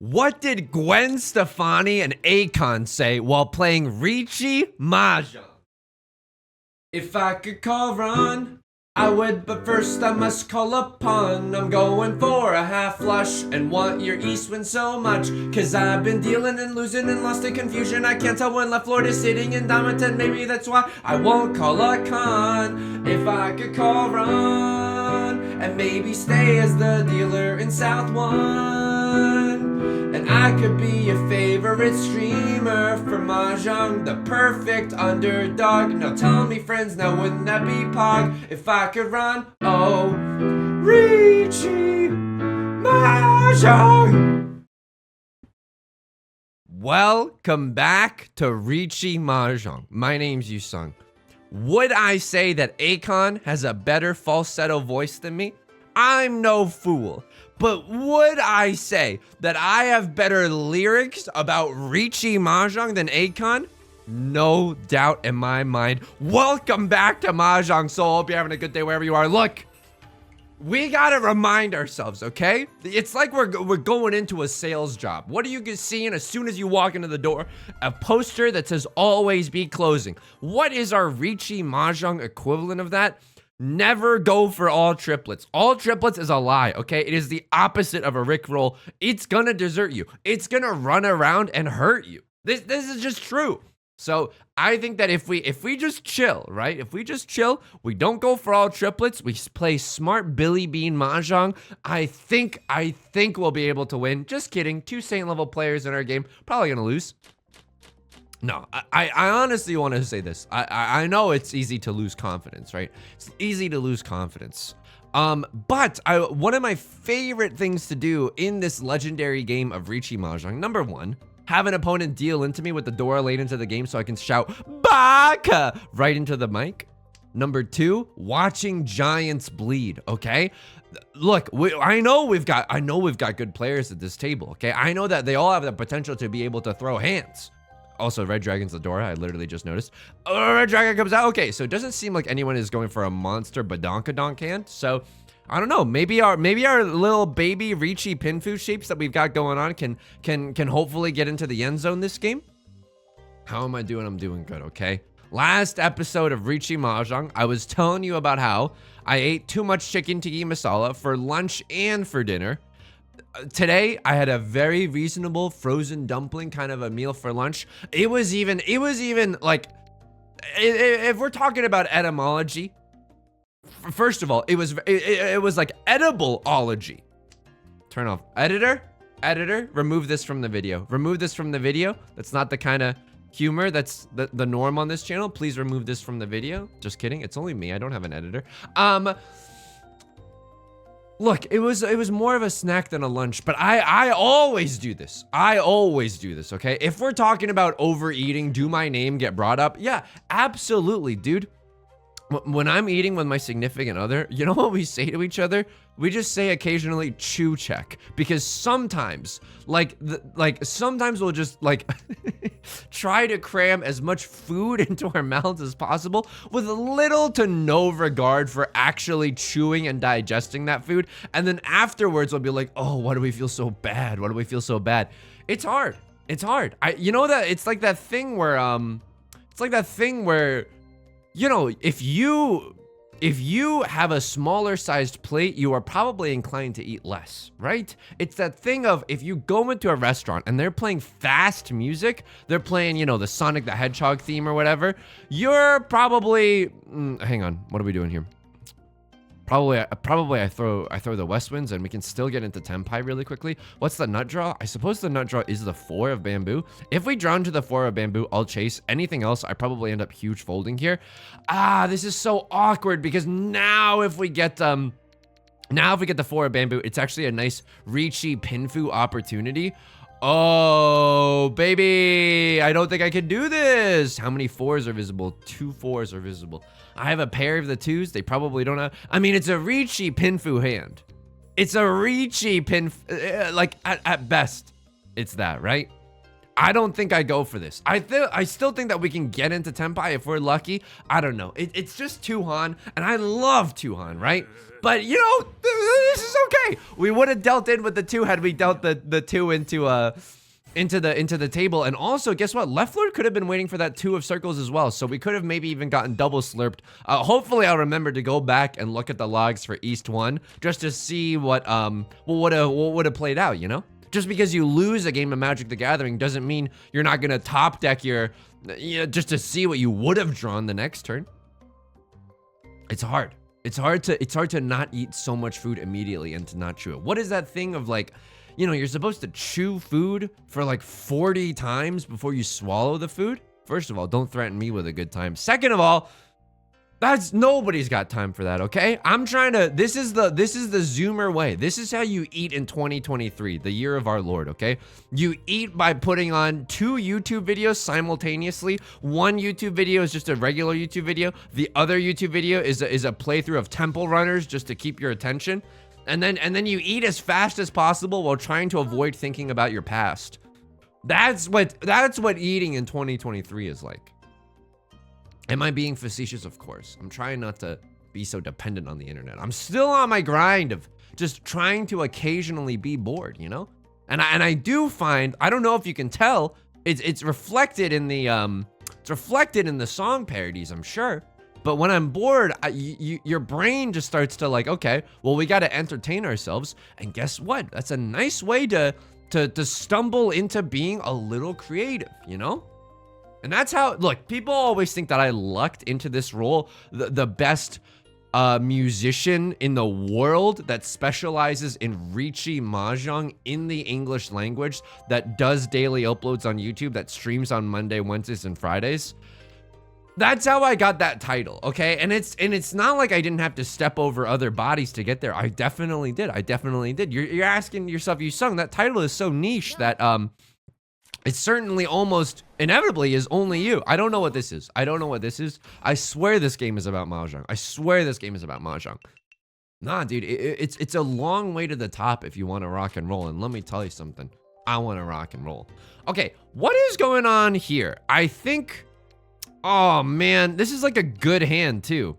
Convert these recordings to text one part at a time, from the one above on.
What did Gwen Stefani and Akon say while playing Riichi Mahjong? If I could call Ron, I would, but first I must call upon. I'm going for a half flush and want your east wind so much. Cause I've been dealing and losing and lost in confusion. I can't tell when left Lord is sitting in diamond 10. Maybe that's why I won't call a con. If I could call Ron and maybe stay as the dealer in South 1. And I could be your favorite streamer for Mahjong, the perfect underdog. Now tell me friends, now wouldn't that be Pog? If I could run, oh, Riichi Mahjong. Welcome back to Riichi Mahjong. My name's Yusong. Would I say that Akon has a better falsetto voice than me? I'm no fool. But would I say that I have better lyrics about Riichi Mahjong than Akon? No doubt in my mind. Welcome back to Mahjong Soul. Hope you're having a good day wherever you are. Look, we gotta remind ourselves, okay? It's like we're going into a sales job. What are you seeing as soon as you walk into the door? A poster that says always be closing. What is our Riichi Mahjong equivalent of that? Never go for all triplets. All triplets is a lie, okay? It is the opposite of a Rickroll. It's gonna desert you. It's gonna run around and hurt you. This is just true. So I think that if we just chill, right? If we just chill, we don't go for all triplets, we play smart Billy Bean Mahjong, I think we'll be able to win. Just kidding. 2 Saint level players in our game. Probably gonna lose. No, I honestly want to say this. I know it's easy to lose confidence, right? It's easy to lose confidence. But one of my favorite things to do in this legendary game of Riichi Mahjong, number 1, have an opponent deal into me with the door late into the game so I can shout Baka right into the mic. Number 2, watching giants bleed, okay? Look, I know we've got good players at this table, okay? I know that they all have the potential to be able to throw hands. Also, Red Dragon's the door. I literally just noticed. Oh, Red Dragon comes out. Okay, so it doesn't seem like anyone is going for a monster badonkadonk hand. So, I don't know. Maybe our little baby Riichi Pinfu shapes that we've got going on can hopefully get into the end zone this game. How am I doing? I'm doing good, okay? Last episode of Riichi Mahjong, I was telling you about how I ate too much chicken tikka masala for lunch and for dinner. Today, I had a very reasonable frozen dumpling kind of a meal for lunch. It was even like, if we're talking about etymology, first of all, it was like edible-ology. Turn off. Editor, remove this from the video. Remove this from the video. That's not the kind of humor that's the norm on this channel. Please remove this from the video. Just kidding. It's only me. I don't have an editor. Look, it was more of a snack than a lunch, but I always do this. Okay? If we're talking about overeating, do my name get brought up? Yeah, absolutely, dude. When I'm eating with my significant other, you know what we say to each other? We just say occasionally chew check, because sometimes sometimes we'll just try to cram as much food into our mouths as possible with little to no regard for actually chewing and digesting that food. And then afterwards we'll be like, oh, why do we feel so bad? Why do we feel so bad? It's hard. You know that it's like that thing where you know, if you have a smaller sized plate, you are probably inclined to eat less, right? It's that thing of, if you go into a restaurant and they're playing fast music, they're playing, you know, the Sonic the Hedgehog theme or whatever, you're probably, hang on, what are we doing here? Probably I throw the West Winds and we can still get into Tenpai really quickly. What's the nut draw? I suppose the nut draw is the 4 of bamboo. If we draw into the 4 of bamboo, I'll chase. Anything else, I probably end up huge folding here. This is so awkward because now if we get the 4 of bamboo, it's actually a nice Riichi Pinfu opportunity. Oh, baby, I don't think I can do this. How many 4s are visible? 2 4s are visible. I have a pair of the 2s. They probably don't have. I mean, it's a Riichi Pinfu hand. It's a Riichi Pinfu, like at best, it's that, right? I don't think I go for this. I still think that we can get into Tenpai if we're lucky. I don't know. It's just Tuhan, and I love Tuhan, right? But you know, this is okay. We would have dealt in with the 2 had we dealt the 2 into the table. And also, guess what? Left Lord could have been waiting for that 2 of circles as well. So we could have maybe even gotten double slurped. Hopefully I'll remember to go back and look at the logs for East 1 just to see what would have played out, you know? Just because you lose a game of Magic the Gathering doesn't mean you're not gonna top deck your, just to see what you would have drawn the next turn. It's hard. It's hard to not eat so much food immediately and to not chew it. What is that thing of like, you know, you're supposed to chew food for like 40 times before you swallow the food? First of all, don't threaten me with a good time. Second of all, nobody's got time for that, okay? I'm trying to, this is the Zoomer way. This is how you eat in 2023, the year of our Lord, okay? You eat by putting on 2 YouTube videos simultaneously. One YouTube video is just a regular YouTube video. The other YouTube video is a playthrough of Temple Runners just to keep your attention. And then you eat as fast as possible while trying to avoid thinking about your past. That's what eating in 2023 is like. Am I being facetious? Of course. I'm trying not to be so dependent on the internet. I'm still on my grind of just trying to occasionally be bored, you know? And I do find, I don't know if you can tell, it's reflected in the song parodies, I'm sure. But when I'm bored, your brain just starts to like, okay, well, we got to entertain ourselves. And guess what? That's a nice way to stumble into being a little creative, you know? And that's how, look, people always think that I lucked into this role, the best musician in the world that specializes in Riichi Mahjong in the English language, that does daily uploads on YouTube, that streams on Monday, Wednesdays, and Fridays. That's how I got that title, okay? And it's not like I didn't have to step over other bodies to get there. I definitely did. You're asking yourself, Yusong, that title is so niche that it certainly almost inevitably is only you. I don't know what this is. I swear this game is about Mahjong. Nah, dude, it's a long way to the top if you want to rock and roll. And let me tell you something. I want to rock and roll. Okay, what is going on here? I think, oh man, this is like a good hand too.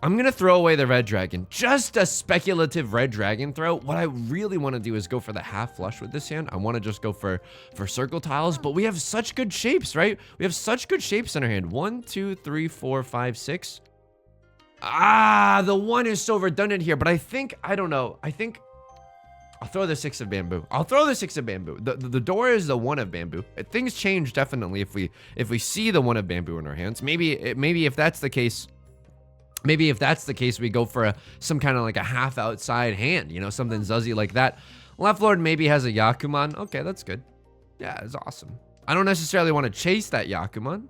I'm gonna throw away the red dragon. Just a speculative red dragon throw. What I really want to do is go for the half flush with this hand. I want to just go for circle tiles, but we have such good shapes, right? We have such good shapes in our hand. 1, 2, 3, 4, 5, 6. The 1 is so redundant here, but I don't know. I think I'll throw the 6 of bamboo. The door is the 1 of bamboo. Things change definitely if we see the 1 of bamboo in our hands. Maybe if that's the case, we go for some kind of like a half outside hand, you know, something zuzzy like that. Left Lord maybe has a Yakuman. Okay, that's good. Yeah, it's awesome. I don't necessarily want to chase that Yakuman.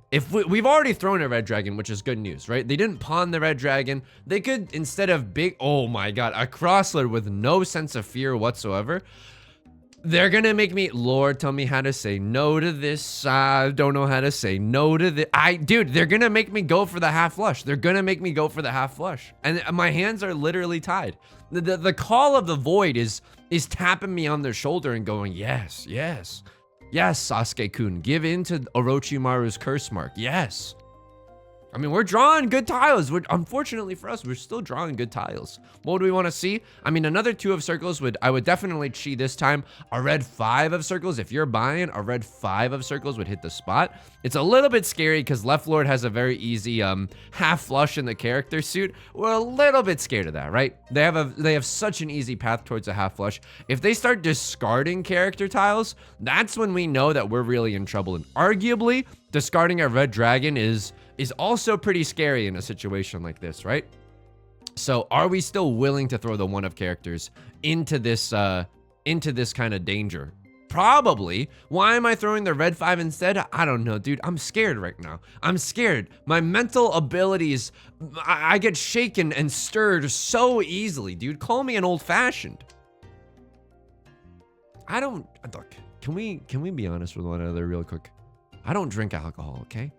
If we've already thrown a red dragon, which is good news, right? They didn't pawn the red dragon. They could, instead of oh my god, a crosslord with no sense of fear whatsoever. They're gonna make me, Lord, tell me how to say no to this. I don't know how to say no to this. Dude, they're gonna make me go for the half flush. And my hands are literally tied. The call of the void is tapping me on the shoulder and going, yes, Sasuke-kun, give in to Orochimaru's curse mark. Yes. I mean, we're drawing good tiles. Unfortunately for us, we're still drawing good tiles. What do we want to see? I mean, another 2 of circles I would definitely chi this time. A red 5 of circles, if you're buying, a red 5 of circles would hit the spot. It's a little bit scary because Left Lord has a very easy half flush in the character suit. We're a little bit scared of that, right? They have such an easy path towards a half flush. If they start discarding character tiles, that's when we know that we're really in trouble. And arguably, discarding a red dragon is also pretty scary in a situation like this, right? So are we still willing to throw the 1 of characters into this kind of danger? Probably. Why am I throwing the red 5 instead? I don't know, dude. I'm scared right now. I'm scared. My mental abilities, I get shaken and stirred so easily, dude. Call me an old-fashioned. Look, can we be honest with one another real quick? I don't drink alcohol, okay?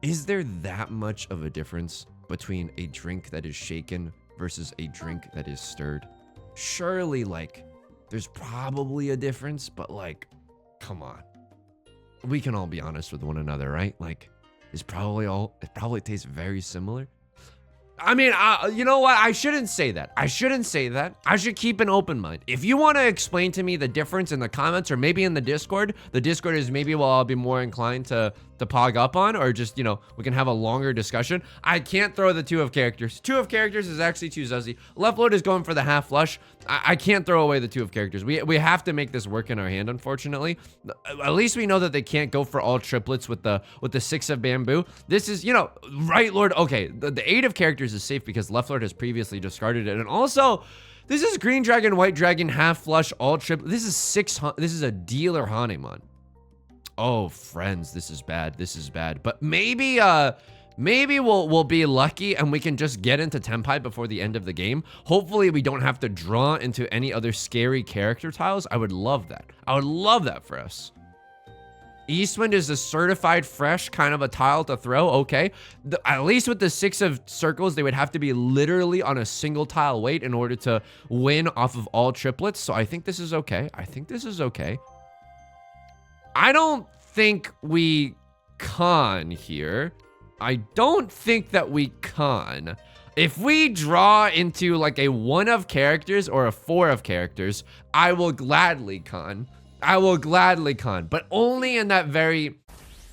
Is there that much of a difference between a drink that is shaken versus a drink that is stirred? Surely, like, there's probably a difference, but like, come on. We can all be honest with one another, right? Like, it probably tastes very similar. I mean, you know what? I shouldn't say that. I should keep an open mind. If you want to explain to me the difference in the comments or maybe in the Discord is maybe what I'll be more inclined to pog up on, or just, you know, we can have a longer discussion. I can't throw the 2 of characters. 2 of characters is actually too zuzzy. Left Lord is going for the half flush. I can't throw away the 2 of characters. We have to make this work in our hand, unfortunately. At least we know that they can't go for all triplets with the 6 of bamboo. This is, you know, right Lord. Okay, the 8 of characters is safe because Left Lord has previously discarded it. And also, this is green dragon, white dragon, half flush, all triplet. This is a dealer Hanemon. Oh, friends, this is bad. This is bad. But maybe we'll be lucky and we can just get into Tenpai before the end of the game. Hopefully we don't have to draw into any other scary character tiles. I would love that. I would love that for us. Eastwind is a certified fresh kind of a tile to throw. Okay. At least with the 6 of circles, they would have to be literally on a single tile weight in order to win off of all triplets. So I think this is okay. I don't think we con here. I don't think that we con. If we draw into like a 1 of characters or a 4 of characters, I will gladly con. But only in that very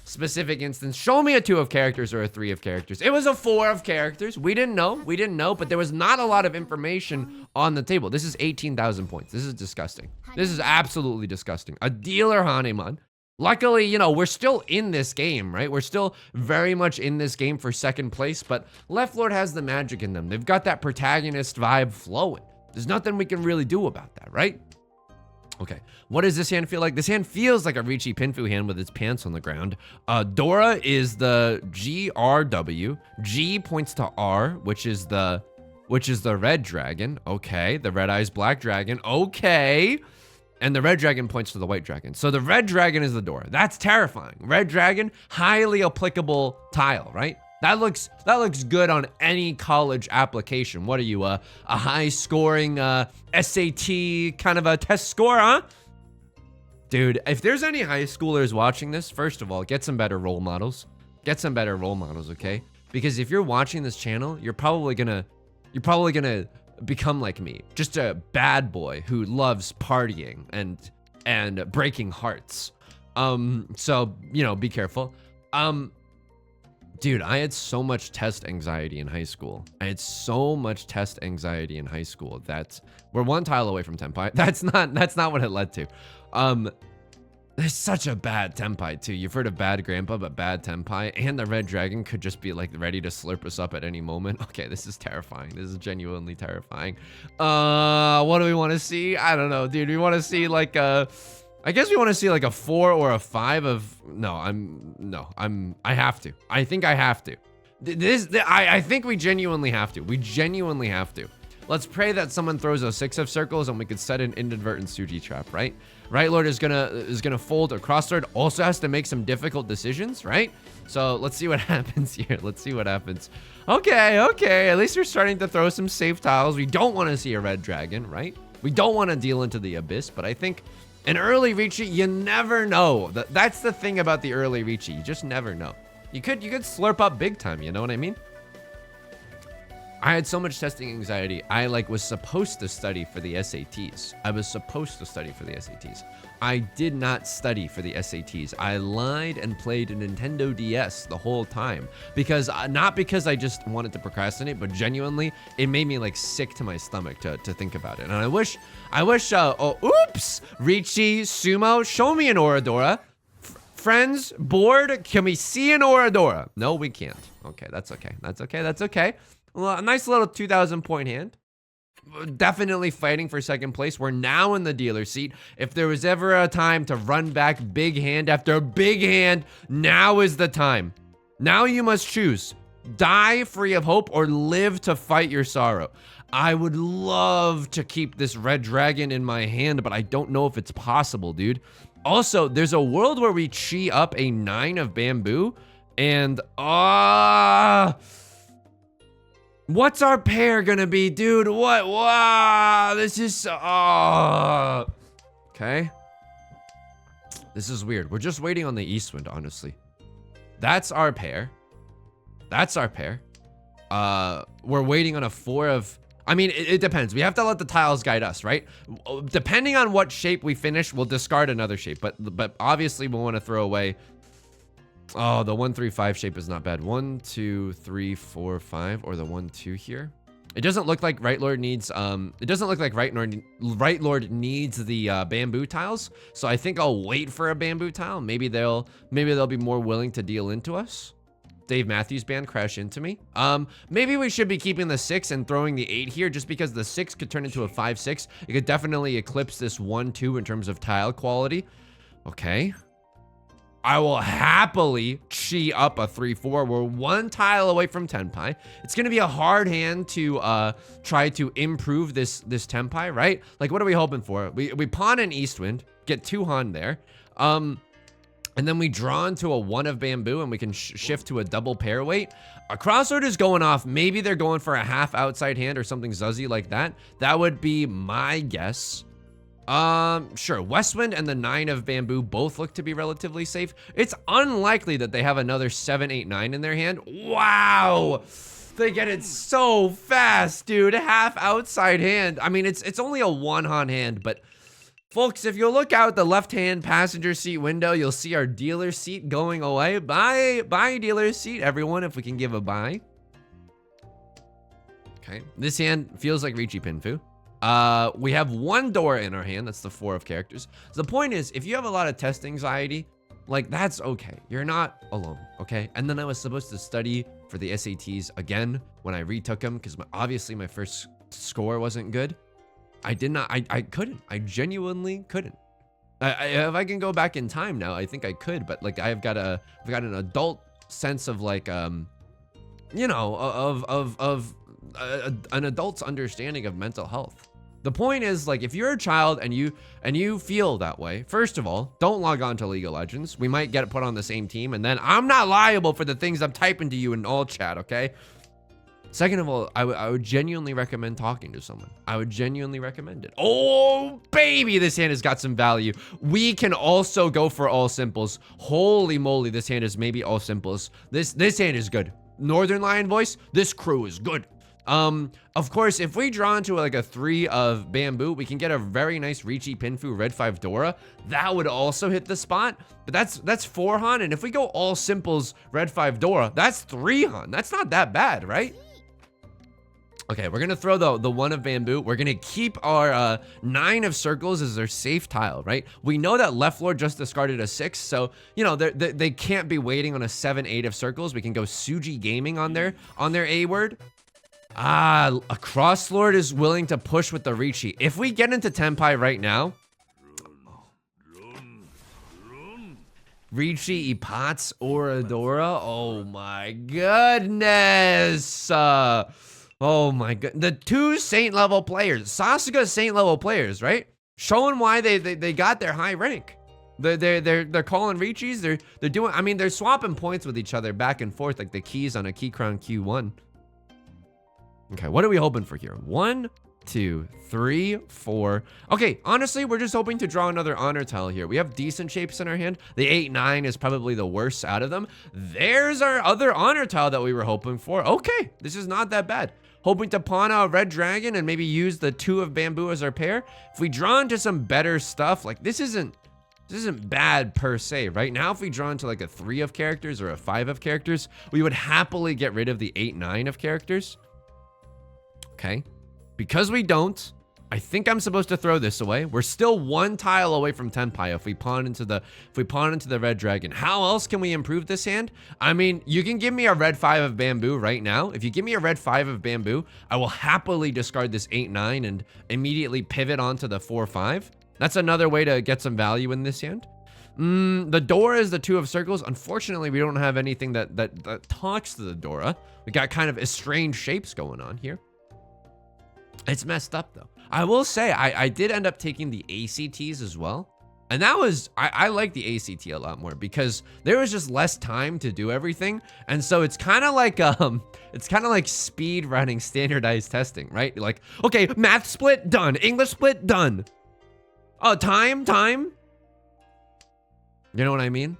specific instance. Show me a 2 of characters or a 3 of characters. It was a 4 of characters. We didn't know, but there was not a lot of information on the table. This is 18,000 points. This is disgusting. This is absolutely disgusting. A dealer Hanemon. Luckily, you know, we're still in this game, right? We're still very much in this game for 2nd place, but Left Lord has the magic in them. They've got that protagonist vibe flowing. There's nothing we can really do about that, right? Okay, what does this hand feel like? This hand feels like a Riichi Pinfu hand with its pants on the ground. Dora is the GRW. G points to R, which is the red dragon. Okay, the red eyes black dragon. Okay. And the red dragon points to the white dragon. So the red dragon is the door. That's terrifying. Red dragon, highly applicable tile, right? That looks good on any college application. What are you, a high scoring SAT kind of a test score, huh? Dude, if there's any high schoolers watching this, first of all, get some better role models. Okay? Because if you're watching this channel, you're probably gonna become like me, just a bad boy who loves partying and breaking hearts. So, you know, be careful. Dude, I had so much test anxiety in high school. That we're 1 tile away from Tenpai. That's not what it led to. There's such a bad Tenpai too. You've heard of bad grandpa, but bad Tenpai. And the red dragon could just be like ready to slurp us up at any moment. Okay, this is terrifying. This is genuinely terrifying. What do we want to see? I don't know, dude. We want to see like I guess we want to see like a 4 or a 5 of, I have to. I think I have to. I think we genuinely have to. Let's pray that someone throws a 6 of circles and we could set an inadvertent Suji trap, right? Right Lord is gonna fold a crossword, also has to make some difficult decisions, right? So let's see what happens here. Okay, at least we're starting to throw some safe tiles. We don't want to see a red dragon, right? We don't want to deal into the abyss, but I think an early Riichi, you never know. That's the thing about the early Riichi, you just never know. You could slurp up big time, you know what I mean? I had so much testing anxiety. I was supposed to study for the SATs. I did not study for the SATs. I lied and played a Nintendo DS the whole time because not because I just wanted to procrastinate, but genuinely it made me sick to my stomach to think about it. And I wish, oops, Riichi, Sumo, show me an Oradora. Friends, bored, can we see an Oradora? No, we can't. Okay, that's okay. Well, a nice little 2,000 point hand. Definitely fighting for 2nd place. We're now in the dealer seat. If there was ever a time to run back big hand after big hand, now is the time. Now you must choose. Die free of hope or live to fight your sorrow. I would love to keep this red dragon in my hand, but I don't know if it's possible, dude. Also, there's a world where we chi up a 9 of bamboo and what's our pair gonna be, dude? What? Wow, this is okay. This is weird. We're just waiting on the east wind, honestly. That's our pair. That's our pair. We're waiting on a 4 of... I mean, it depends. We have to let the tiles guide us, right? Depending on what shape we finish, we'll discard another shape. But obviously, we'll want to throw away... Oh, the 1, 3, 5 shape is not bad. 1, 2, 3, 4, 5, or the 1, 2 here. It doesn't look like Right Lord needs it doesn't look like Right Lord needs the bamboo tiles. So I think I'll wait for a bamboo tile. Maybe they'll be more willing to deal into us. Dave Matthews Band crash into me. Maybe we should be keeping the 6 and throwing the 8 here, just because the 6 could turn into a 5, 6. It could definitely eclipse this 1, 2 in terms of tile quality. Okay. I will happily chi up a 3, 4. We're 1 tile away from Tenpai. It's gonna be a hard hand to try to improve this Tenpai, right? Like, what are we hoping for? We pawn an Eastwind, get 2 Han there. And then we draw into a 1 of bamboo and we can shift to a double pair weight. A crossroad is going off. Maybe they're going for a half outside hand or something zuzzy like that. That would be my guess. Sure. Westwind and the 9 of bamboo both look to be relatively safe. It's unlikely that they have another 7, 8, 9 in their hand. Wow. They get it so fast, dude. Half outside hand. I mean, it's only a 1 Han hand, but folks, if you look out the left-hand passenger seat window, you'll see our dealer seat going away. Bye, dealer seat, everyone, if we can give a bye. Okay, this hand feels like Riichi Pinfu. We have 1 door in our hand. That's the 4 of characters. So the point is, if you have a lot of test anxiety, like, that's okay. You're not alone, okay? And then I was supposed to study for the SATs again when I retook them, because obviously my first score wasn't good. I did not, I couldn't. I genuinely couldn't. If I can go back in time now, I think I could, but like I've got an adult sense of like, you know, of an adult's understanding of mental health. The point is, like, if you're a child and you feel that way, first of all, don't log on to League of Legends. We might get put on the same team, and then I'm not liable for the things I'm typing to you in all chat, okay? Second of all, I would genuinely recommend talking to someone. I would genuinely recommend it. Oh, baby, this hand has got some value. We can also go for all simples. Holy moly, this hand is maybe all simples. This hand is good. Northern Lion voice, this crew is good. Of course, if we draw into like a 3 of bamboo, we can get a very nice Riichi Pinfu Red 5 Dora. That would also hit the spot, but that's 4 Han. And if we go all simples Red 5 Dora, that's 3 Han. That's not that bad, right? Okay, we're gonna throw the 1 of bamboo. We're gonna keep our 9 of circles as their safe tile, right? We know that left lord just discarded a 6, so you know they can't be waiting on a 7, 8 of circles. We can go Suji Gaming on their A word. A cross lord is willing to push with the Riichi. If we get into Tenpai right now, Riichi Ipats Oradora. Oh my goodness. Oh my god. The 2 Saint level players. Sasuga Saint level players, right? Showing why they got their high rank. They're calling Riichis. They're doing, I mean, they're swapping points with each other back and forth like the keys on a Key Crown Q1. Okay, what are we hoping for here? 1, 2, 3, 4. Okay, honestly, we're just hoping to draw another honor tile here. We have decent shapes in our hand. The 8, 9 is probably the worst out of them. There's our other honor tile that we were hoping for. Okay, this is not that bad. Hoping to pawn out Red Dragon and maybe use the 2 of bamboo as our pair. If we draw into some better stuff, like this isn't bad per se. Right now, if we draw into like a 3 of characters or a 5 of characters, we would happily get rid of the 8, 9 of characters. Okay, because we don't, I think I'm supposed to throw this away. We're still 1 tile away from Tenpai if we pawn into the Red Dragon. How else can we improve this hand? I mean, you can give me a Red 5 of bamboo right now. If you give me a Red 5 of bamboo, I will happily discard this 8, 9 and immediately pivot onto the 4, 5. That's another way to get some value in this hand. The Dora is the 2 of circles. Unfortunately, we don't have anything that talks to the Dora. We got kind of estranged shapes going on here. It's messed up though. I will say I did end up taking the ACTs as well. And that was, I like the ACT a lot more because there was just less time to do everything. And so it's kind of like speed running standardized testing, right? Like, okay, math split done, English split done. Oh, time. You know what I mean?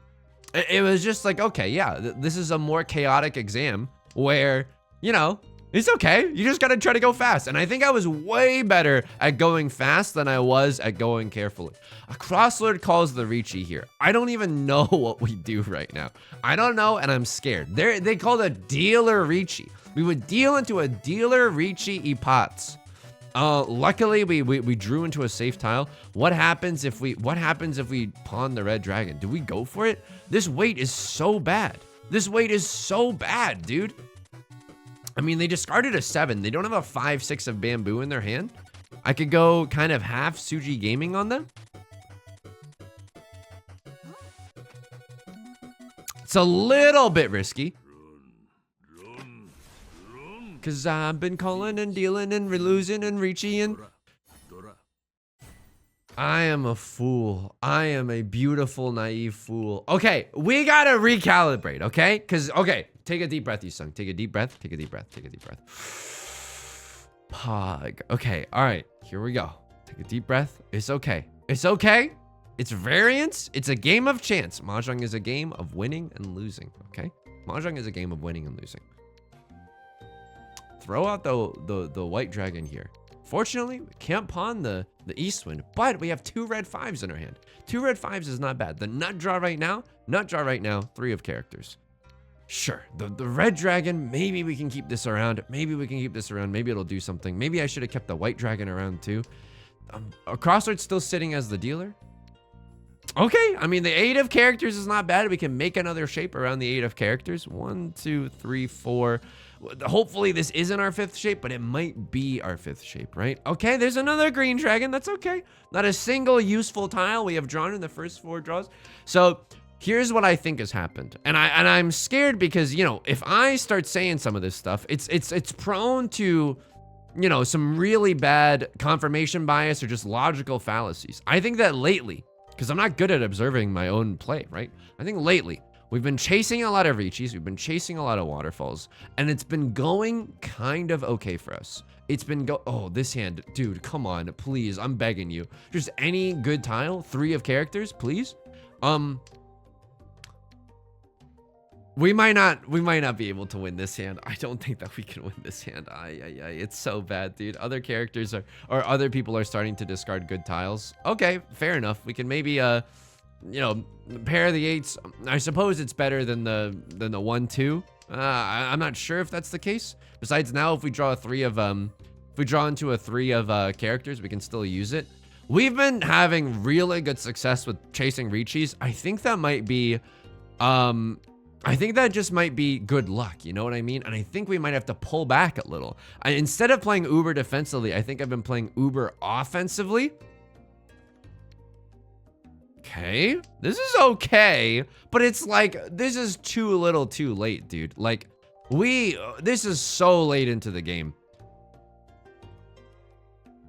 It was just like, okay, yeah, this is a more chaotic exam where, you know, it's okay. You just gotta try to go fast. And I think I was way better at going fast than I was at going carefully. A crosslord calls the Riichi here. I don't even know what we do right now. I don't know, and I'm scared. They called a dealer Riichi. We would deal into a dealer Riichi Ipats. Luckily we drew into a safe tile. What happens if we pawn the red dragon? Do we go for it? This weight is so bad. This weight is so bad, dude. I mean, they discarded a 7. They don't have a 5, 6 of bamboo in their hand. I could go kind of half Suji gaming on them. It's a little bit risky. Cause I've been calling and dealing and losing and reaching and I am a fool. I am a beautiful, naive fool. Okay, we gotta recalibrate, okay? Cause, okay, take a deep breath, Yusong. Take a deep breath, take a deep breath, take a deep breath. Pog. Okay, all right, here we go. Take a deep breath. It's okay. It's okay. It's variance. It's a game of chance. Mahjong is a game of winning and losing, okay? Mahjong is a game of winning and losing. Throw out the white dragon here. Fortunately, we can't pawn the east wind, but we have 2 red 5s in our hand. 2 red 5s is not bad. The nut draw right now, 3 of characters. Sure, the red dragon, maybe we can keep this around. Maybe we can keep this around. Maybe it'll do something. Maybe I should have kept the white dragon around too. A crossword's still sitting as the dealer. Okay, I mean, the 8 of characters is not bad. We can make another shape around the 8 of characters. 1, 2, 3, 4. Hopefully this isn't our 5th shape, but it might be our 5th shape, right? Okay, there's another green dragon. That's okay. Not a single useful tile we have drawn in the first 4 draws. So here's what I think has happened. And I'm scared because, you know, if I start saying some of this stuff, it's prone to, you know, some really bad confirmation bias or just logical fallacies. I think that lately, because I'm not good at observing my own play, right? I think lately, we've been chasing a lot of Riichis, we've been chasing a lot of waterfalls, and it's been going kind of okay for us. It's been oh, this hand, dude, come on, please, I'm begging you. Just any good tile, 3 of characters, please. We might not be able to win this hand. I don't think that we can win this hand. It's so bad, dude. Other characters or other people are starting to discard good tiles. Okay, fair enough. We can maybe you know, pair the 8s. I suppose it's better than the 1, 2. I'm not sure if that's the case. Besides, now if we draw a 3 of if we draw into a 3 of characters, we can still use it. We've been having really good success with chasing Riichis. I think that might be I think that just might be good luck, you know what I mean? And I think we might have to pull back a little. Instead of playing uber defensively, I think I've been playing uber offensively. Okay, this is okay, but it's like, this is too little too late, dude. Like, this is so late into the game.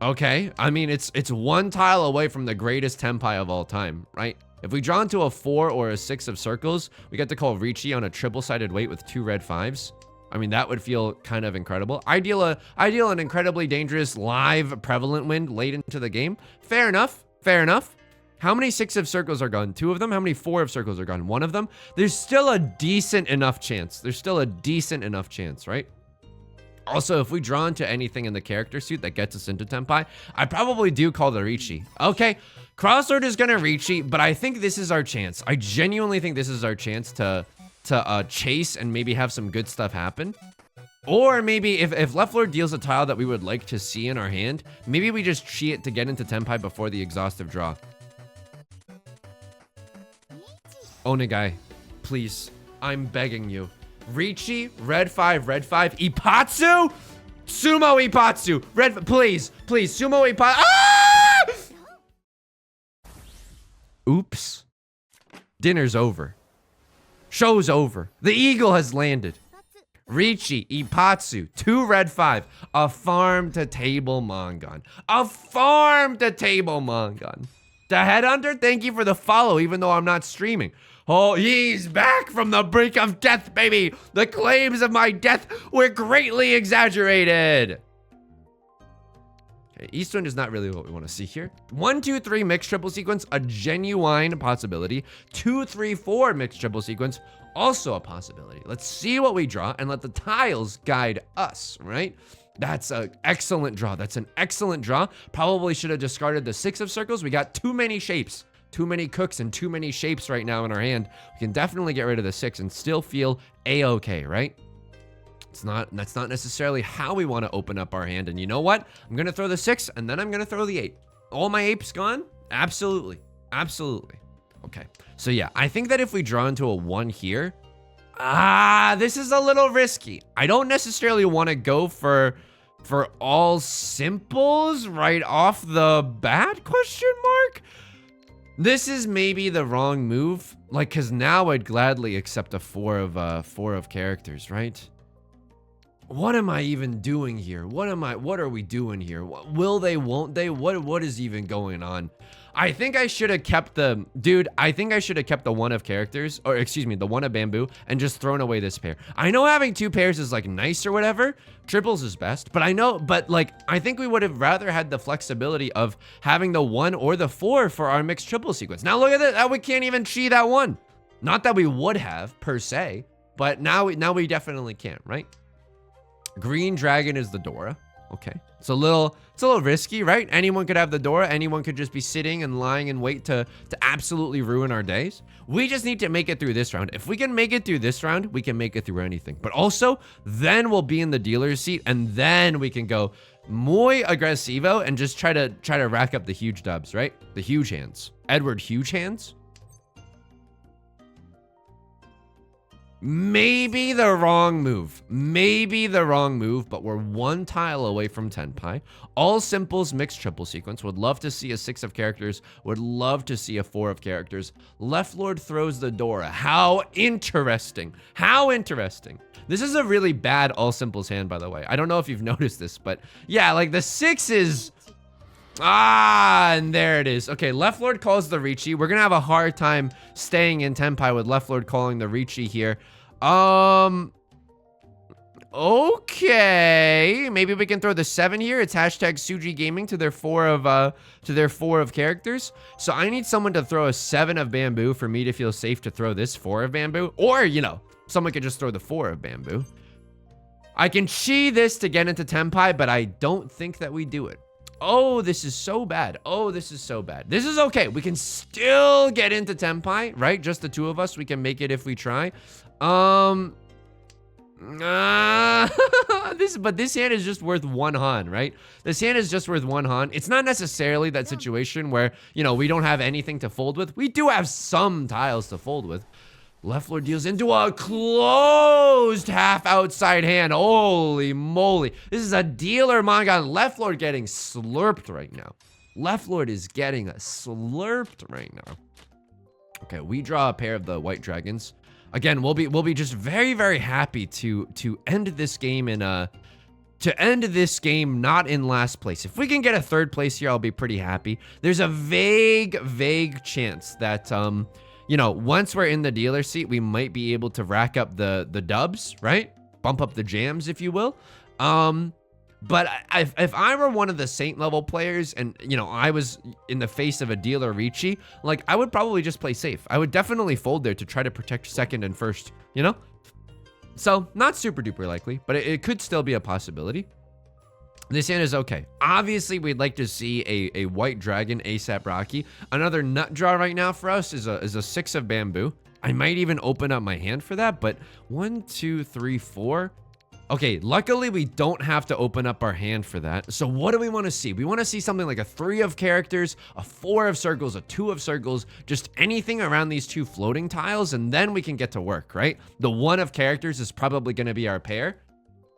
Okay, I mean, it's 1 tile away from the greatest tenpai of all time, right? If we draw into a 4 or a 6 of circles, we get to call Riichi on a triple-sided weight with 2 red 5s. I mean, that would feel kind of incredible. I deal an incredibly dangerous live prevalent wind late into the game. Fair enough, fair enough. How many 6 of circles are gone? 2 of them? How many 4 of circles are gone? 1 of them? There's still a decent enough chance. There's still a decent enough chance, right? Also, if we draw into anything in the character suit that gets us into tenpai, I probably do call the Riichi. Okay, crossword is gonna Riichi, but I think this is our chance. I genuinely think this is our chance to chase and maybe have some good stuff happen. Or maybe if left lord deals a tile that we would like to see in our hand, maybe we just cheat it to get into tenpai before the exhaustive draw. Onegai, please, I'm begging you. Riichi, red 5, Ipatsu? Sumo Ipatsu, please, Sumo Ipatsu. Ah! Oops. Dinner's over. Show's over. The eagle has landed. Riichi, Ipatsu, 2 red 5, a farm to table Mongon. A farm to table Mongon. The Headhunter, thank you for the follow, even though I'm not streaming. Oh, he's back from the brink of death, baby. The claims of my death were greatly exaggerated. East wind is not really what we want to see here. 1, 2, 3 mixed triple sequence, a genuine possibility. 2, 3, 4 mixed triple sequence, also a possibility. Let's see what we draw and let the tiles guide us, right? That's an excellent draw. That's an excellent draw. Probably should have discarded the 6 of circles. We got too many shapes, too many cooks, and too many shapes right now in our hand. We can definitely get rid of the 6 and still feel a-okay, right? That's not necessarily how we want to open up our hand. And you know what? I'm going to throw the 6 and then I'm going to throw the 8. All my apes gone? Absolutely. Absolutely. Okay. So yeah, I think that if we draw into a 1 here, this is a little risky. I don't necessarily want to go for all simples right off the bat, question mark? This is maybe the wrong move. Like, cause now I'd gladly accept a 4 of characters, right? What am I even doing here? What are we doing here? Will they, won't they? What is even going on? I think I should have kept the, I think I should have kept the 1 of characters, or excuse me, the 1 of bamboo, and just thrown away this pair. I know having 2 pairs is like nice or whatever. Triples is best, but I think we would have rather had the flexibility of having the 1 or the 4 for our mixed triple sequence. Now look at that, we can't even chi that 1. Not that we would have per se, but now we definitely can, right? Green dragon is the Dora. Okay. It's a little risky, right? Anyone could have the Dora. Anyone could just be sitting and lying in wait to absolutely ruin our days. We just need to make it through this round. If we can make it through this round, we can make it through anything. But also, then we'll be in the dealer's seat, and then we can go muy agresivo and just try to rack up the huge dubs, right? The huge hands. Edward Huge Hands. Maybe the wrong move. Maybe the wrong move, but we're 1 tile away from Tenpai. All simples mixed triple sequence. Would love to see a 6 of characters. Would love to see a 4 of characters. Left Lord throws the Dora. How interesting. How interesting. This is a really bad all simples hand, by the way. I don't know if you've noticed this, but yeah, like the 6 is... and there it is. Okay, Left Lord calls the Riichi. We're gonna have a hard time staying in Tenpai with Left Lord calling the Riichi here. Okay, maybe we can throw the 7 here. It's hashtag Suji Gaming to their 4 of characters. So I need someone to throw a 7 of bamboo for me to feel safe to throw this 4 of bamboo, or you know, someone could just throw the 4 of bamboo. I can chi this to get into Tenpai, but I don't think that we do it. Oh, this is so bad. Oh, this is so bad. This is okay. We can still get into Tenpai, right? Just the 2 of us. We can make it if we try. This hand is just worth 1 Han, right? This hand is just worth 1 Han. It's not necessarily that situation where, you know, we don't have anything to fold with. We do have some tiles to fold with. Left Lord deals into a closed half outside hand. Holy moly. This is a dealer manga. Left Lord getting slurped right now. Left Lord is getting slurped right now. Okay, we draw a pair of the white dragons. Again, we'll be just very, very happy to end this game in not in last place. If we can get a 3rd place here, I'll be pretty happy. There's a vague chance that you know, once we're in the dealer seat, we might be able to rack up the dubs, right? Bump up the jams, if you will. But if I were one of the Saint level players and, you know, I was in the face of a dealer Riichi, like, I would probably just play safe. I would definitely fold there to try to protect 2nd and 1st, you know? So, not super duper likely, but it could still be a possibility. This hand is okay. Obviously, we'd like to see a white dragon ASAP Rocky. Another nut draw right now for us is a 6 of bamboo. I might even open up my hand for that, but 1, 2, 3, 4. Okay, luckily we don't have to open up our hand for that. So what do we want to see? We want to see something like a 3 of characters, a 4 of circles, a 2 of circles, just anything around these 2 floating tiles, and then we can get to work, right? The 1 of characters is probably going to be our pair.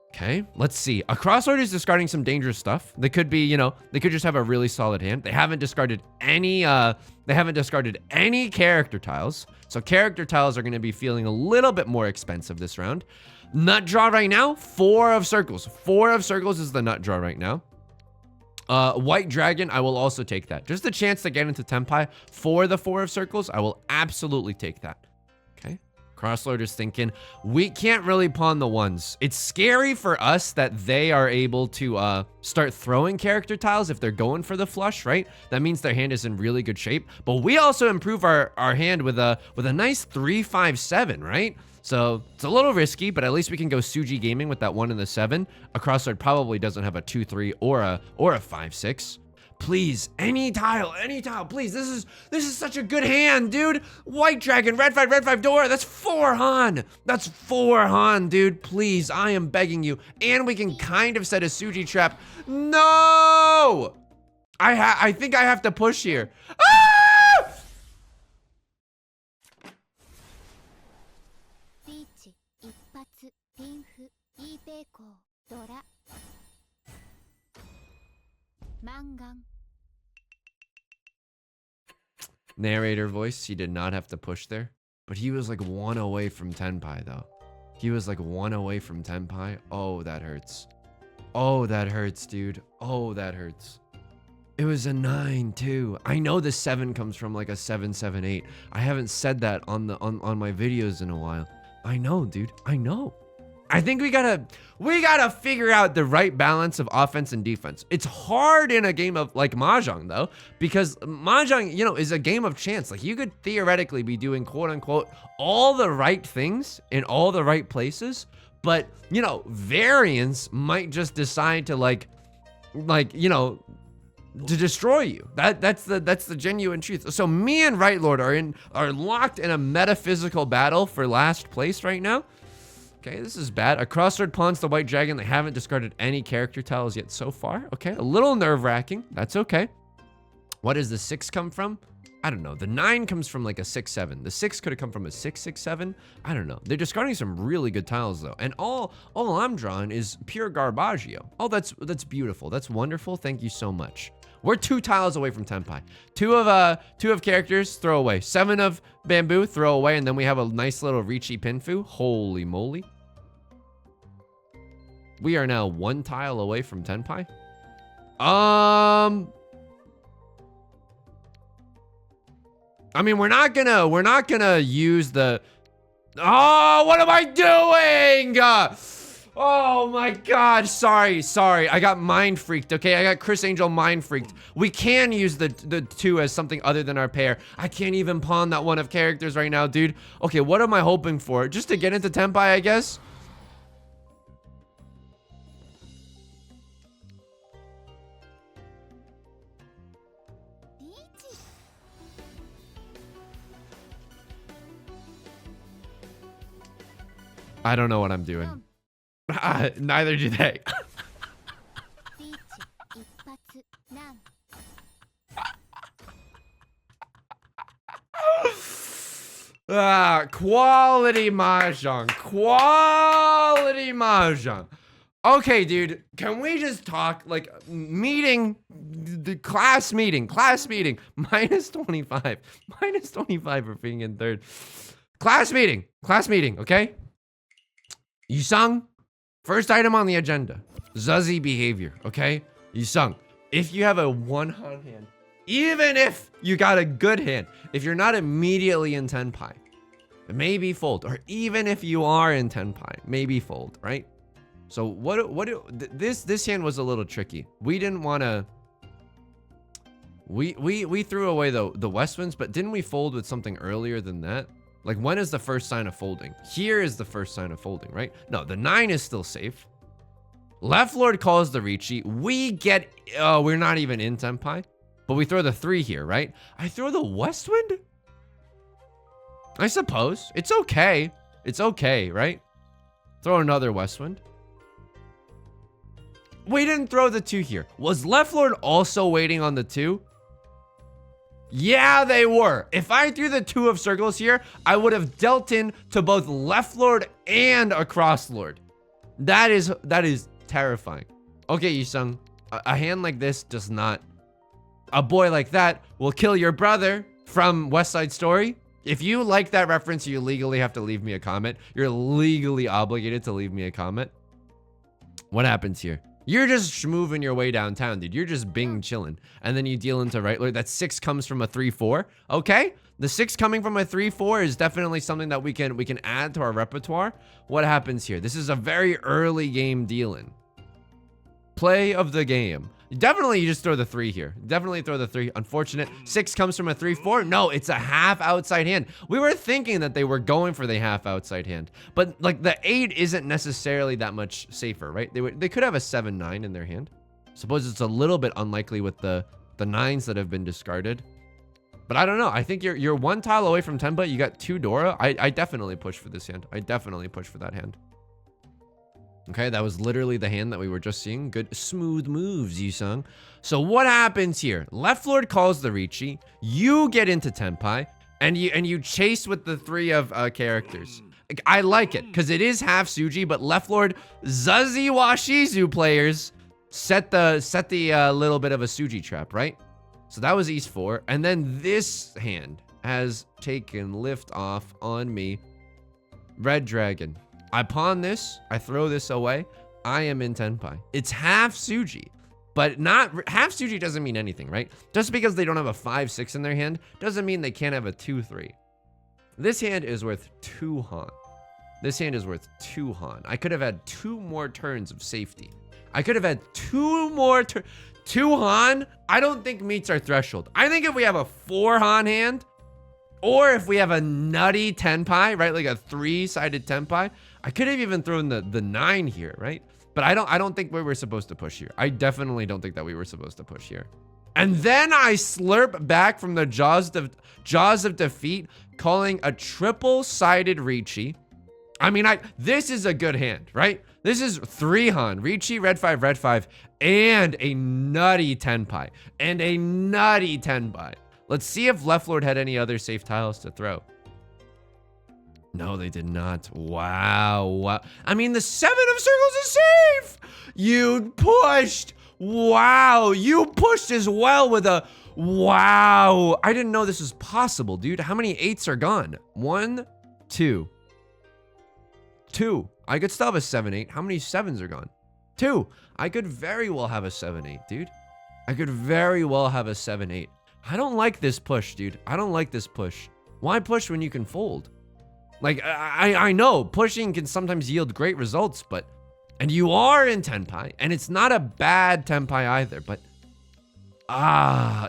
Okay, let's see. A crossword is discarding some dangerous stuff. They could be, you know, they could just have a really solid hand. They haven't discarded any character tiles. So character tiles are going to be feeling a little bit more expensive this round. Nut draw right now, 4 of circles. 4 of circles is the nut draw right now. White dragon, I will also take that. Just a chance to get into Tenpai for the 4 of circles. I will absolutely take that. Okay. Crosslord is thinking, we can't really pawn the ones. It's scary for us that they are able to start throwing character tiles if they're going for the flush, right? That means their hand is in really good shape. But we also improve our hand with a nice 3-5-7, right? So it's a little risky, but at least we can go Suji Gaming with that 1 and the 7. A Crosslord probably doesn't have a 2-3 or a 5-6. Please, any tile, please. This is such a good hand, dude. White dragon, red 5, door. That's 4 Han. That's 4 Han, dude. Please, I am begging you. And we can kind of set a Suji trap. No! I think I have to push here. Ah! Narrator voice, he did not have to push there, but he was like 1 away from Tenpai though. He was like 1 away from Tenpai. Oh, that hurts. Oh, that hurts, dude. Oh, that hurts. It was a 9 too. I know the 7 comes from like a 7-7-8. I haven't said that on my videos in a while. I know, dude. I know. I think we gotta figure out the right balance of offense and defense. It's hard in a game of like Mahjong though, because Mahjong, you know, is a game of chance. Like you could theoretically be doing quote unquote all the right things in all the right places, but you know, variance might just decide to like, you know, to destroy you. That's the genuine truth. So me and Right Lord are locked in a metaphysical battle for last place right now. Okay, this is bad. A Crosslord pawns the white dragon. They haven't discarded any character tiles yet so far. Okay, a little nerve-wracking. That's okay. What does the 6 come from? I don't know. The 9 comes from like a 6-7. The 6 could have come from a 6-6-7. I don't know. They're discarding some really good tiles though. And all I'm drawing is pure garbaggio. Oh, that's beautiful. That's wonderful. Thank you so much. We're 2 tiles away from Tenpai. 2 of characters, throw away. 7 of bamboo, throw away. And then we have a nice little Riichi Pinfu. Holy moly. We are now 1 tile away from Tenpai. I mean, we're not gonna use the. Oh, what am I doing? Oh my God, sorry. I got mind freaked, okay? I got Chris Angel mind freaked. We can use the 2 as something other than our pair. I can't even pawn that 1 of characters right now, dude. Okay, what am I hoping for? Just to get into Tenpai, I guess? I don't know what I'm doing. Neither do they. Quality Mahjong. Quality Mahjong. Okay, dude, can we just talk like meeting, the class meeting, minus 25 for being in 3rd. Class meeting, okay? Yusong, first item on the agenda, Zuzzy behavior, okay? Yusong, if you have a 1 Han hand, even if you got a good hand, if you're not immediately in Tenpai, maybe fold. Or even if you are in Tenpai, maybe fold, right? So this hand was a little tricky. We didn't want to, we threw away the west winds, but didn't we fold with something earlier than that? Like, when is the first sign of folding? Here is the first sign of folding, right? No, the 9 is still safe. Left Lord calls the Riichi. We get, we're not even in Tenpai, but we throw the 3 here, right? I throw the west wind? I suppose. It's okay. It's okay, right? Throw another west wind. We didn't throw the 2 here. Was Left Lord also waiting on the 2? Yeah, they were. If I threw the 2 of circles here, I would have dealt in to both Left Lord and a Cross Lord. That is terrifying. Okay, Yusong, a hand like this does not. A boy like that will kill your brother from West Side Story. If you like that reference, you legally have to leave me a comment. You're legally obligated to leave me a comment. What happens here? You're just schmooving your way downtown, dude. You're just bing chilling. And then you deal into right lord. That 6 comes from a 3-4. Okay? The 6 coming from a 3-4 is definitely something that we can add to our repertoire. What happens here? This is a very early game deal-in. Play of the game. Definitely you just throw the 3 here. Definitely throw the 3. Unfortunate. 6 comes from a 3-4. No, it's a half outside hand. We were thinking that they were going for the half outside hand. But like the 8 isn't necessarily that much safer, right? They could have a 7-9 in their hand. Suppose it's a little bit unlikely with the 9s that have been discarded. But I don't know. I think you're 1 tile away from Tenpa. You got 2 Dora. I definitely push for this hand. I definitely push for that hand. Okay, that was literally the hand that we were just seeing. Good, smooth moves, Yusong. So what happens here? Left Lord calls the Riichi. You get into Tenpai, and you chase with the 3 of characters. I like it, because it is half Suji, but Left Lord Zazi Washizu players set the little bit of a Suji trap, right? So that was East 4, and then this hand has taken lift off on me. Red Dragon. I pawn this, I throw this away, I am in Tenpai. It's half Suji, but not half Suji doesn't mean anything, right? Just because they don't have a 5-6 in their hand doesn't mean they can't have a 2-3. This hand is worth 2 Han. This hand is worth 2 Han. I could have had 2 more turns of safety. I could have had 2 more 2 Han, I don't think meets our threshold. I think if we have a 4 Han hand, or if we have a nutty Tenpai, right? Like a 3-sided Tenpai, I could have even thrown the 9 here, right? But I don't think we were supposed to push here. I definitely don't think that we were supposed to push here. And then I slurp back from the jaws of defeat, calling a triple-sided Riichi. I mean, this is a good hand, right? This is 3 Han, Riichi, red 5, and a nutty Tenpai, and a nutty Tenpai. Let's see if Left Lord had any other safe tiles to throw. No, they did not. Wow. I mean, the 7 of circles is safe. You pushed. Wow. You pushed as well with a wow. I didn't know this was possible, dude. How many 8s are gone? 1, 2. 2. I could still have a 7-8. How many 7s are gone? 2. I could very well have a 7-8, dude. I could very well have a 7-8. I don't like this push, dude. I don't like this push. Why push when you can fold? Like, I know pushing can sometimes yield great results, but, and you are in Tenpai, and it's not a bad Tenpai either, but,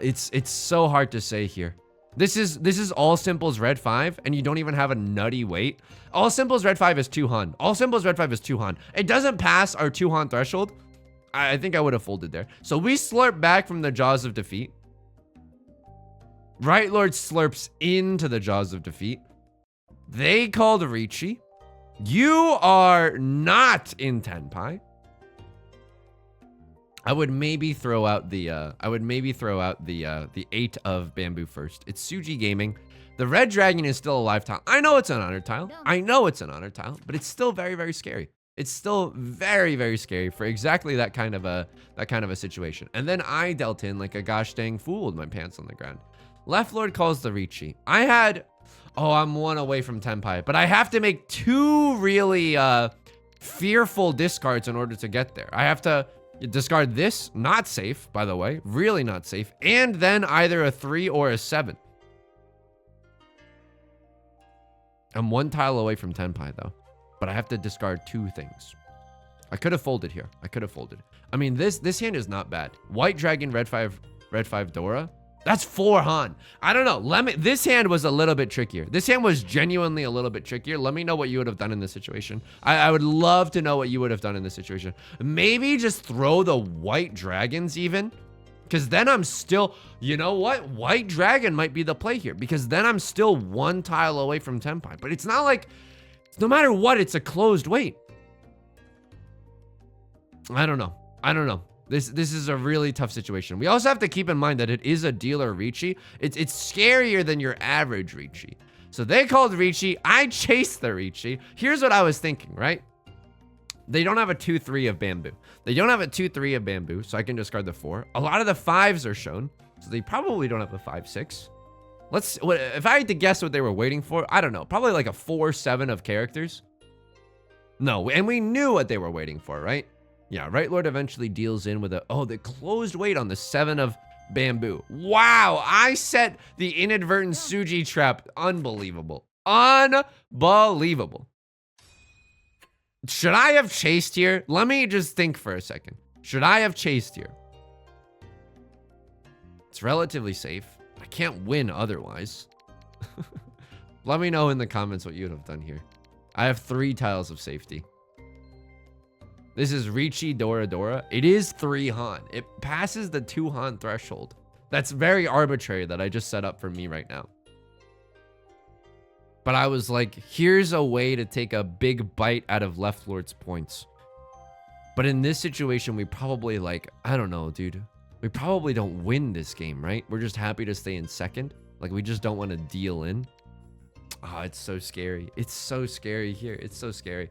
it's so hard to say here. This is all simples red 5, and you don't even have a nutty weight. All simples red 5 is 2 Han. All simples red 5 is 2 Han. It doesn't pass our 2 Han threshold. I think I would have folded there. So we slurp back from the jaws of defeat. Right Lord slurps into the jaws of defeat. They called Riichi. You are not in Tenpai. I would maybe throw out the 8 of bamboo first. It's Suji Gaming. The red dragon is still a live tile. I know it's an honor tile. I know it's an honor tile, but it's still very, very scary. It's still very, very scary for exactly that kind of a situation. And then I dealt in like a gosh dang fool with my pants on the ground. Left Lord calls the Riichi. I'm 1 away from Tenpai, but I have to make 2 really fearful discards in order to get there. I have to discard this, not safe, by the way, really not safe, and then either a 3 or a 7. I'm 1 tile away from Tenpai though, but I have to discard 2 things. I could have folded here. I mean, this hand is not bad. White dragon, red 5 Dora. That's 4 Han. I don't know. This hand was a little bit trickier. This hand was genuinely a little bit trickier. Let me know what you would have done in this situation. I would love to know what you would have done in this situation. Maybe just throw the white dragons even. Because then I'm still, you know what? White dragon might be the play here. Because then I'm still 1 tile away from Tenpai. But it's not like, no matter what, it's a closed weight. I don't know. This is a really tough situation. We also have to keep in mind that it is a dealer Riichi. It's scarier than your average Riichi. So they called Riichi. I chased the Riichi. Here's what I was thinking, right? They don't have a 2-3 of bamboo. So I can discard the 4. A lot of the 5s are shown. So they probably don't have a 5-6. If I had to guess what they were waiting for, I don't know. Probably like a 4-7 of characters. No, and we knew what they were waiting for, right? Yeah, Right Lord eventually deals in with the closed weight on the 7 of bamboo. Wow, I set the inadvertent Suji trap. Unbelievable. Unbelievable. Should I have chased here? Let me just think for a second. Should I have chased here? It's relatively safe. I can't win otherwise. Let me know in the comments what you would have done here. I have 3 tiles of safety. This is Riichi Dora Dora. It is 3 Han. It passes the 2 Han threshold. That's very arbitrary that I just set up for me right now. But I was like, here's a way to take a big bite out of Left Lord's points. But in this situation, we probably I don't know, dude. We probably don't win this game, right? We're just happy to stay in second. Like, we just don't want to deal in. Oh, it's so scary. It's so scary here. It's so scary.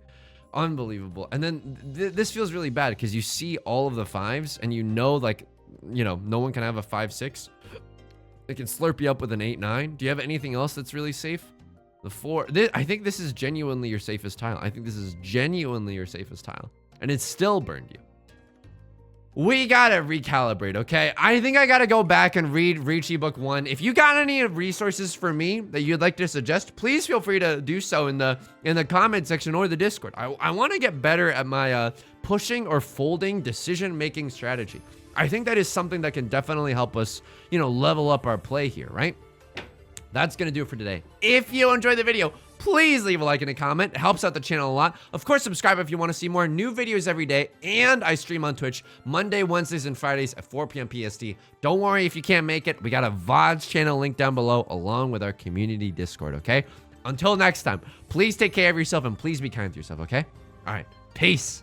Unbelievable. And then this feels really bad because you see all of the 5s and no one can have a 5-6. It can slurp you up with an 8-9. Do you have anything else that's really safe? The 4. I think this is genuinely your safest tile. I think this is genuinely your safest tile. And it still burned you. We gotta recalibrate, okay? I think I gotta go back and read Riichi Book 1. If you got any resources for me that you'd like to suggest, please feel free to do so in the comment section or the Discord. I want to get better at my pushing or folding decision-making strategy. I think that is something that can definitely help us, level up our play here, right? That's gonna do it for today. If you enjoyed the video, please leave a like and a comment. It helps out the channel a lot. Of course, subscribe if you want to see more new videos every day. And I stream on Twitch Monday, Wednesdays, and Fridays at 4 p.m. PST. Don't worry if you can't make it. We got a VODs channel link down below along with our community Discord, okay? Until next time, please take care of yourself and please be kind to yourself, okay? All right, peace.